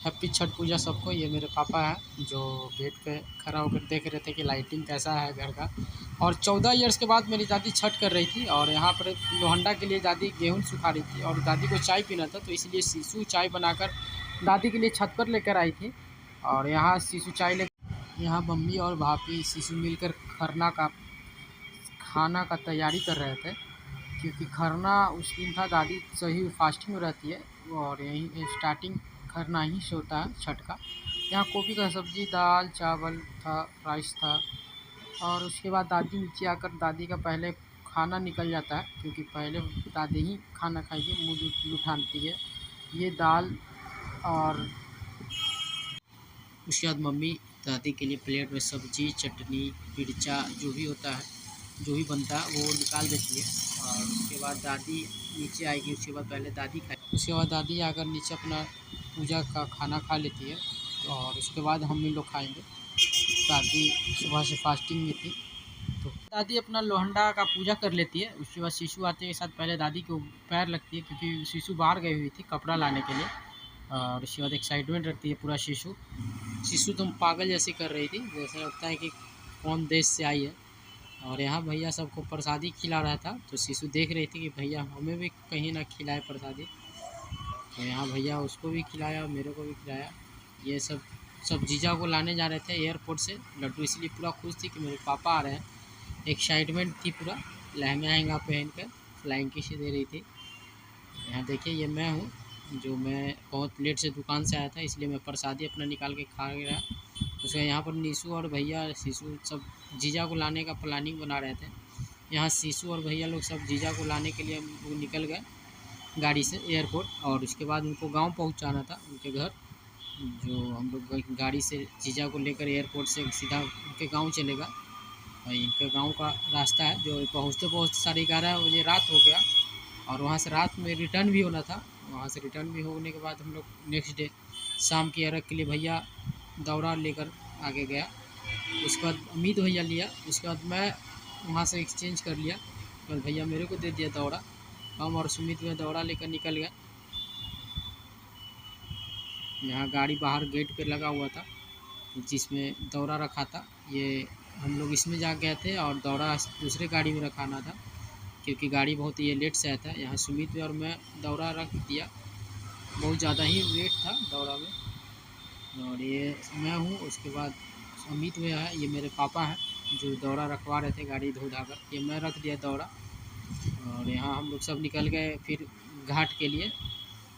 Happy Chhath पूजा सबको। ये मेरे पापा हैं जो गेट पे खड़ा होकर देख रहे थे कि लाइटिंग कैसा है घर का। और 14 इयर्स के बाद मेरी दादी छठ कर रही थी और यहाँ पर लोहंडा के लिए दादी गेहूँ सुखा रही थी और दादी को चाय पीना था, तो इसलिए शीशु चाय बनाकर दादी के लिए छत पर लेकर आई थी। और यहाँ शीशु चाय ले यहाँ मम्मी और भाभी शीशु मिलकर खरना का खाना का तैयारी कर रहे थे, क्योंकि खरना उस दिन था। दादी सही फास्टिंग में रहती है और यही स्टार्टिंग खरना ही से होता है छठ का। यहाँ गोभी का सब्जी, दाल चावल था, राइस था। और उसके बाद दादी नीचे आकर दादी का पहले खाना निकल जाता है, क्योंकि पहले दादी ही खाना खाएगी, मुँह उठाती है। ये दाल और उसके बाद मम्मी दादी के लिए प्लेट में सब्जी, चटनी, मिर्चा जो भी होता है, जो भी बनता है वो निकाल देती है। और उसके बाद दादी नीचे आएगी। उसके बाद पहले दादी खाए, उसके बाद दादी आकर नीचे अपना पूजा का खाना खा लेती है और उसके बाद हम लोग खाएंगे। दादी सुबह से फास्टिंग में थी, तो दादी अपना लोहंडा का पूजा कर लेती है। उसके बाद शीशु आते के साथ पहले दादी को पैर लगती है, क्योंकि शीशु बाहर गई हुई थी कपड़ा लाने के लिए। और उसके बाद एक्साइटमेंट रखती है पूरा। शीशु तुम पागल जैसी कर रही थी, जैसा लगता है कि कौन देश से आई है। और यहाँ भैया सबको प्रसादी खिला रहा था, तो शीशु देख रही थी कि भैया हमें भी कहीं ना खिलाए प्रसादी। तो यहाँ भैया उसको भी खिलाया, मेरे को भी खिलाया। ये सब जीजा को लाने जा रहे थे एयरपोर्ट से। लड्डू इसलिए पूरा खुश थी कि मेरे पापा आ रहे हैं, एक्साइटमेंट थी पूरा। लहंगा वहंगा पहन कर फ्लाइंग किस दे रही थी। यहाँ देखिए ये मैं हूँ, जो मैं बहुत लेट से दुकान से आया था, इसलिए मैं प्रसादी अपना निकाल के खा गया। उसके यहाँ पर नीशू और भैया शीशु सब जीजा को लाने का प्लानिंग बना रहे थे। यहाँ शीशु और भैया लोग सब जीजा को लाने के लिए वो निकल गए गाड़ी से एयरपोर्ट। और उसके बाद उनको गांव पहुंचाना था, उनके घर। जो हम लोग गाड़ी से जीजा को लेकर एयरपोर्ट से सीधा उनके गाँव चलेगा। और इनके गाँव का रास्ता है, जो पहुँचते पहुँचते 11:30 बजे रात हो गया। और वहाँ से रात में रिटर्न भी होना था। वहाँ से रिटर्न भी होने के बाद हम लोग नेक्स्ट डे शाम की अर्घ के लिए भैया दौरा लेकर आगे गया। उसके बाद अमित भैया लिया। उसके बाद मैं वहाँ से एक्सचेंज कर लिया, तो भैया मेरे को दे दिया दौरा। हम और सुमित में दौरा लेकर निकल गए। यहाँ गाड़ी बाहर गेट पे लगा हुआ था, जिसमें दौरा रखा था। ये हम लोग इसमें जा गए थे और दौरा दूसरे गाड़ी में रखाना था, क्योंकि गाड़ी बहुत ये लेट से आया था। यहाँ सुमित और मैं दौरा रख दिया। बहुत ज़्यादा ही वेट था दौरा में। और ये मैं हूँ। उसके बाद अमित भैया है, ये मेरे पापा हैं जो दौरा रखवा रहे थे गाड़ी धो धा कर। ये मैं रख दिया दौरा। और यहाँ हम लोग सब निकल गए फिर घाट के लिए,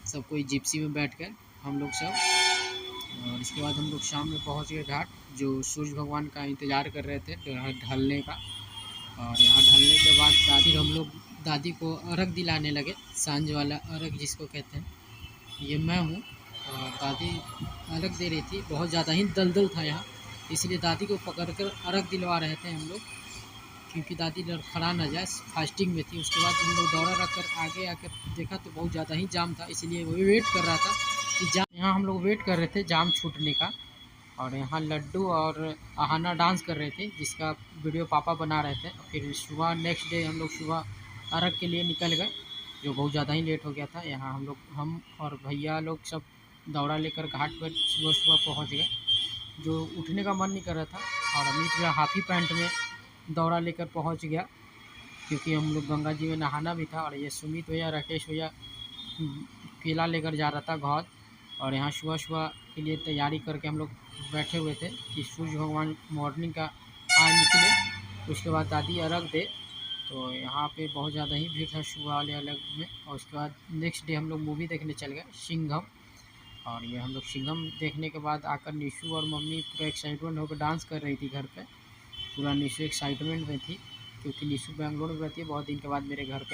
सब कोई जिप्सी में बैठ कर हम लोग सब। और इसके बाद हम लोग शाम में पहुँच गए घाट, जो सूर्य भगवान का इंतज़ार कर रहे थे ढलने का। और यहाँ ढलने के बाद हम लोग दादी को अर्घ दिलाने लगे, सांझ वाला अर्घ जिसको कहते हैं। ये मैं हूँ। और दादी अर्घ दे रही थी, बहुत ज़्यादा ही दलदल था यहाँ, इसलिए दादी को पकड़कर अर्घ दिलवा रहे थे हम लोग, क्योंकि दादी लड़खड़ा ना जाए, फास्टिंग में थी। उसके बाद हम लोग दौरा रख कर आगे आकर देखा तो बहुत ज़्यादा ही जाम था, इसलिए वही वेट कर रहा था कि जाम। यहाँ हम लोग वेट कर रहे थे जाम छूटने का। और यहाँ लड्डू और आहाना डांस कर रहे थे, जिसका वीडियो पापा बना रहे थे। फिर सुबह नेक्स्ट डे हम लोग सुबह अर्घ के लिए निकल गए, जो बहुत ज़्यादा ही लेट हो गया था। यहाँ हम और भैया लोग सब दौड़ा लेकर घाट पर सुबह सुबह पहुँच गए, जो उठने का मन नहीं कर रहा था। और अमित भैया हाफी पैंट में दौड़ा लेकर पहुँच गया, क्योंकि हम लोग गंगा जी में नहाना भी था। और ये सुमित भैया, राकेश भैया केला लेकर जा रहा था घाट। और यहाँ सुबह सुबह के लिए तैयारी करके हम लोग बैठे हुए थे कि सूर्य भगवान मॉर्निंग का निकले, उसके बाद दादी अर्घ दे। तो यहाँ पे बहुत ज़्यादा ही भीड़ था सुबह वाले अलग में। और उसके बाद नेक्स्ट डे हम लोग मूवी देखने चल गए सिंघम। और ये हम लोग सिंघम देखने के बाद आकर निशु और मम्मी पूरा एक्साइटमेंट होकर डांस कर रही थी घर पे। पूरा निशु एक्साइटमेंट में थी, क्योंकि निशु बेंगलोर में रहती है, बहुत दिन के बाद मेरे घर पे